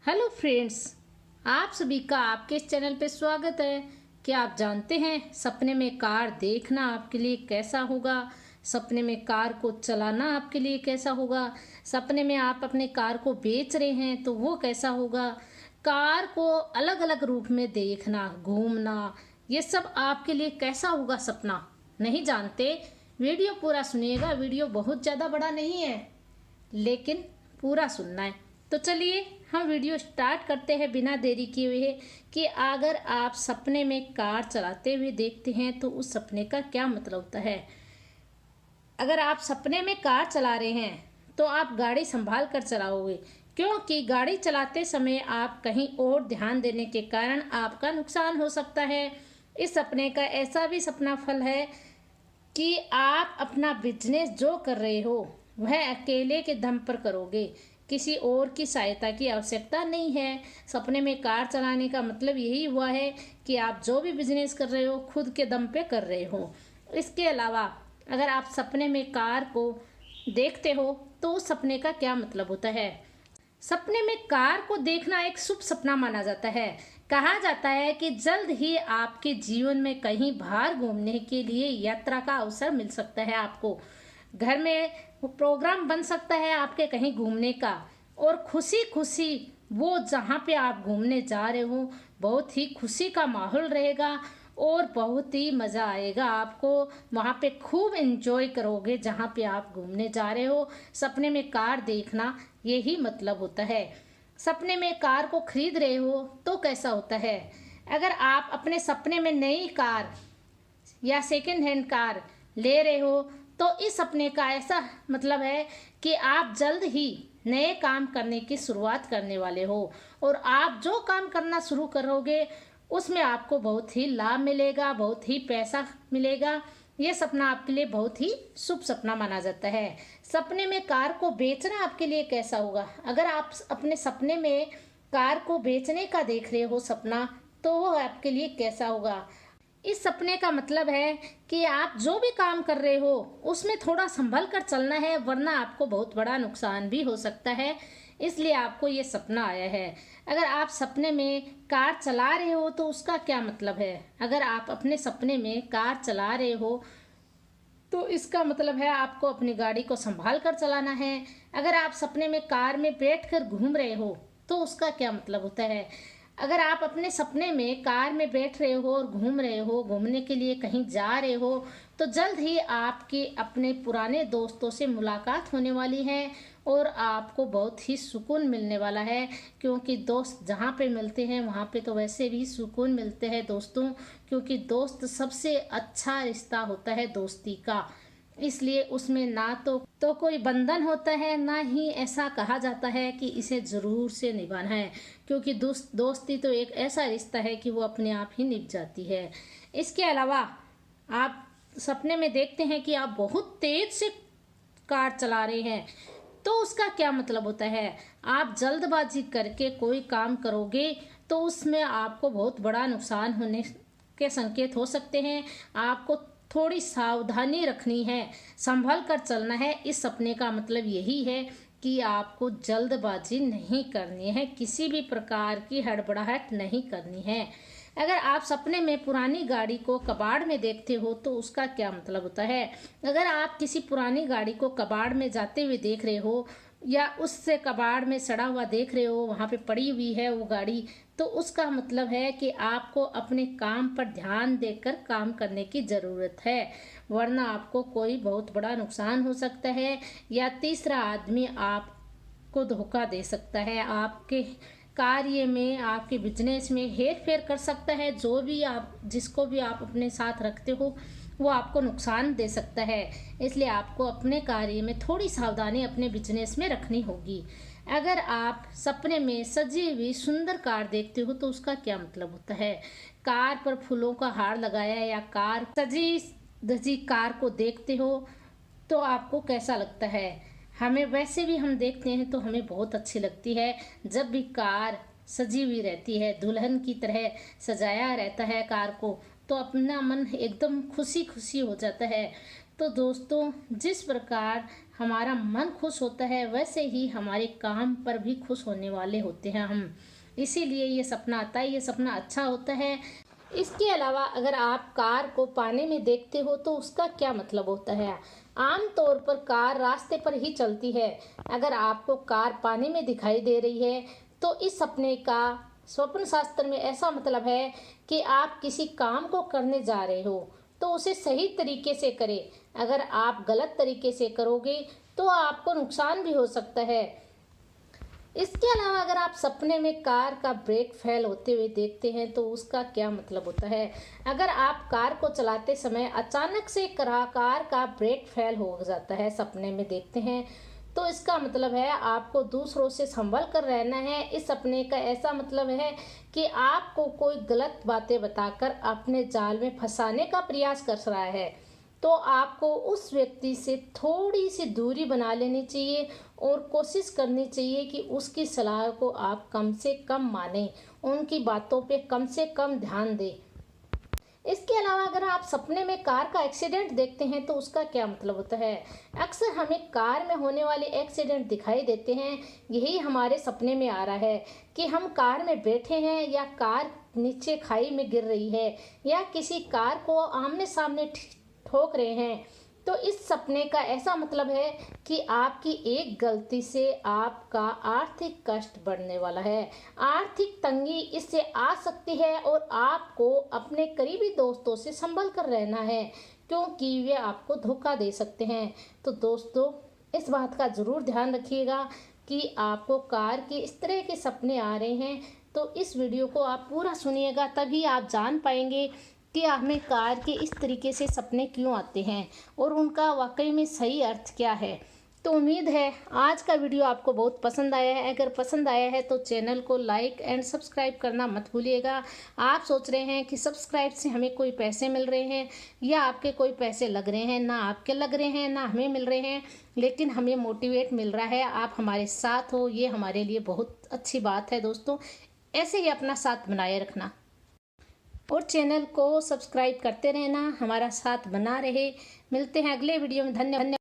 Hello friends, आप सभी का आपके इस चैनल पे स्वागत है। क्या आप जानते हैं सपने में कार देखना आपके लिए कैसा होगा? सपने में कार को चलाना आपके लिए कैसा होगा? सपने में आप अपने कार को बेच रहे हैं तो वो कैसा होगा? कार को अलग अलग रूप में देखना, घूमना, ये सब आपके लिए कैसा होगा सपना? नहीं जानते? वीडियो पूरा सुनिएगा। वीडियो बहुत ज़्यादा बड़ा नहीं है, लेकिन पूरा सुनना है। तो चलिए हम वीडियो स्टार्ट करते हैं बिना देरी किए हुए कि अगर आप सपने में कार चलाते हुए देखते हैं तो उस सपने का क्या मतलब होता है। अगर आप सपने में कार चला रहे हैं तो आप गाड़ी संभाल कर चलाओगे, क्योंकि गाड़ी चलाते समय आप कहीं और ध्यान देने के कारण आपका नुकसान हो सकता है। इस सपने का ऐसा भी सपना फल है कि आप अपना बिजनेस जो कर रहे हो वह अकेले के दम पर करोगे, किसी और की सहायता की आवश्यकता नहीं है। सपने में कार चलाने का मतलब यही हुआ है कि आप जो भी बिजनेस कर रहे हो खुद के दम पे कर रहे हो। इसके अलावा अगर आप सपने में कार को देखते हो तो उस सपने का क्या मतलब होता है? सपने में कार को देखना एक शुभ सपना माना जाता है। कहा जाता है कि जल्द ही आपके जीवन में कहीं बाहर घूमने के लिए यात्रा का अवसर मिल सकता है। आपको घर में प्रोग्राम बन सकता है आपके कहीं घूमने का, और खुशी खुशी वो जहाँ पे आप घूमने जा रहे हो बहुत ही खुशी का माहौल रहेगा और बहुत ही मज़ा आएगा आपको। वहाँ पे खूब एंजॉय करोगे जहाँ पे आप घूमने जा रहे हो। सपने में कार देखना यही मतलब होता है। सपने में कार को खरीद रहे हो तो कैसा होता है? अगर आप अपने सपने में नई कार या सेकंड हैंड कार ले रहे हो तो इस सपने का ऐसा मतलब है कि आप जल्द ही नए काम करने की शुरुआत करने वाले हो, और आप जो काम करना शुरू करोगे उसमें आपको बहुत ही लाभ मिलेगा, बहुत ही पैसा मिलेगा। ये सपना आपके लिए बहुत ही शुभ सपना माना जाता है। सपने में कार को बेचना आपके लिए कैसा होगा? अगर आप अपने सपने में कार को बेचने का देख रहे हो सपना, तो वो आपके लिए कैसा होगा? इस सपने का मतलब है कि आप जो भी काम कर रहे हो उसमें थोड़ा संभल कर चलना है, वरना आपको बहुत बड़ा नुकसान भी हो सकता है। इसलिए आपको ये सपना आया है। अगर आप सपने में कार चला रहे हो तो उसका क्या मतलब है? अगर आप अपने सपने में कार चला रहे हो तो इसका मतलब है आपको अपनी गाड़ी को संभाल कर चलाना है। अगर आप सपने में कार में बैठ कर घूम रहे हो तो उसका क्या मतलब होता है? अगर आप अपने सपने में कार में बैठ रहे हो और घूम रहे हो, घूमने के लिए कहीं जा रहे हो, तो जल्द ही आपके अपने पुराने दोस्तों से मुलाकात होने वाली है और आपको बहुत ही सुकून मिलने वाला है। क्योंकि दोस्त जहाँ पे मिलते हैं वहाँ पे तो वैसे भी सुकून मिलते हैं दोस्तों, क्योंकि दोस्त सबसे अच्छा रिश्ता होता है दोस्ती का। इसलिए उसमें ना तो कोई बंधन होता है, ना ही ऐसा कहा जाता है कि इसे ज़रूर से निभाना है, क्योंकि दोस्ती तो एक ऐसा रिश्ता है कि वो अपने आप ही निभ जाती है। इसके अलावा आप सपने में देखते हैं कि आप बहुत तेज से कार चला रहे हैं, तो उसका क्या मतलब होता है? आप जल्दबाजी करके कोई काम करोगे तो उसमें आपको बहुत बड़ा नुकसान होने के संकेत हो सकते हैं। आपको थोड़ी सावधानी रखनी है, संभल कर चलना है। इस सपने का मतलब यही है कि आपको जल्दबाजी नहीं करनी है, किसी भी प्रकार की हड़बड़ाहट नहीं करनी है। अगर आप सपने में पुरानी गाड़ी को कबाड़ में देखते हो तो उसका क्या मतलब होता है? अगर आप किसी पुरानी गाड़ी को कबाड़ में जाते हुए देख रहे हो या उससे कबाड़ में सड़ा हुआ देख रहे हो, वहाँ पे पड़ी हुई है वो गाड़ी, तो उसका मतलब है कि आपको अपने काम पर ध्यान देकर काम करने की ज़रूरत है, वरना आपको कोई बहुत बड़ा नुकसान हो सकता है या तीसरा आदमी आपको धोखा दे सकता है, आपके कार्य में, आपके बिजनेस में हेर फेर कर सकता है। जो भी आप जिसको भी आप अपने साथ रखते हो वो आपको नुकसान दे सकता है। इसलिए आपको अपने कार्य में थोड़ी सावधानी अपने बिजनेस में रखनी होगी। अगर आप सपने में सजी हुई सुंदर कार देखते हो तो उसका क्या मतलब होता है? कार पर फूलों का हार लगाया या कार सजी धजी कार को देखते हो तो आपको कैसा लगता है? हमें वैसे भी हम देखते हैं तो हमें बहुत अच्छी लगती है। जब भी कार सजी हुई रहती है, दुल्हन की तरह सजाया रहता है कार को, तो अपना मन एकदम खुशी खुशी हो जाता है। तो दोस्तों, जिस प्रकार हमारा मन खुश होता है वैसे ही हमारे काम पर भी खुश होने वाले होते हैं हम, इसीलिए ये सपना आता है। ये सपना अच्छा होता है। इसके अलावा अगर आप कार को पानी में देखते हो तो उसका क्या मतलब होता है। आम तौर पर कार रास्ते पर ही चलती है। अगर आपको कार पानी में दिखाई दे रही है तो इस सपने का स्वप्न शास्त्र में ऐसा मतलब है कि आप किसी काम को करने जा रहे हो तो उसे सही तरीके से करें। अगर आप गलत तरीके से करोगे तो आपको नुकसान भी हो सकता है। इसके अलावा अगर आप सपने में कार का ब्रेक फेल होते हुए देखते हैं तो उसका क्या मतलब होता है। अगर आप कार को चलाते समय अचानक से कार का ब्रेक फेल हो जाता है, सपने में देखते हैं, तो इसका मतलब है आपको दूसरों से संभल कर रहना है। इस सपने का ऐसा मतलब है कि आपको कोई गलत बातें बताकर अपने जाल में फंसाने का प्रयास कर रहा है, तो आपको उस व्यक्ति से थोड़ी सी दूरी बना लेनी चाहिए और कोशिश करनी चाहिए कि उसकी सलाह को आप कम से कम मानें, उनकी बातों पे कम से कम ध्यान दें। इसके अलावा अगर आप सपने में कार का एक्सीडेंट देखते हैं तो उसका क्या मतलब होता है। अक्सर हमें कार में होने वाले एक्सीडेंट दिखाई देते हैं। यही हमारे सपने में आ रहा है कि हम कार में बैठे हैं या कार नीचे खाई में गिर रही है या किसी कार को आमने सामने ठोक रहे हैं। तो इस सपने का ऐसा मतलब है कि आपकी एक गलती से आपका आर्थिक कष्ट बढ़ने वाला है। आर्थिक तंगी इससे आ सकती है और आपको अपने करीबी दोस्तों से संभल कर रहना है, क्योंकि वे आपको धोखा दे सकते हैं। तो दोस्तों, इस बात का ज़रूर ध्यान रखिएगा कि आपको कार के इस तरह के सपने आ रहे हैं तो इस वीडियो को आप पूरा सुनिएगा, तभी आप जान पाएंगे कि हमें कार के इस तरीके से सपने क्यों आते हैं और उनका वाकई में सही अर्थ क्या है। तो उम्मीद है आज का वीडियो आपको बहुत पसंद आया है। अगर पसंद आया है तो चैनल को लाइक एंड सब्सक्राइब करना मत भूलिएगा। आप सोच रहे हैं कि सब्सक्राइब से हमें कोई पैसे मिल रहे हैं या आपके कोई पैसे लग रहे हैं। ना आपके लग रहे हैं ना हमें मिल रहे हैं, लेकिन हमें मोटिवेट मिल रहा है। आप हमारे साथ हो, ये हमारे लिए बहुत अच्छी बात है। दोस्तों, ऐसे ही अपना साथ बनाए रखना और चैनल को सब्सक्राइब करते रहना, हमारा साथ बना रहे। मिलते हैं अगले वीडियो में। धन्यवाद।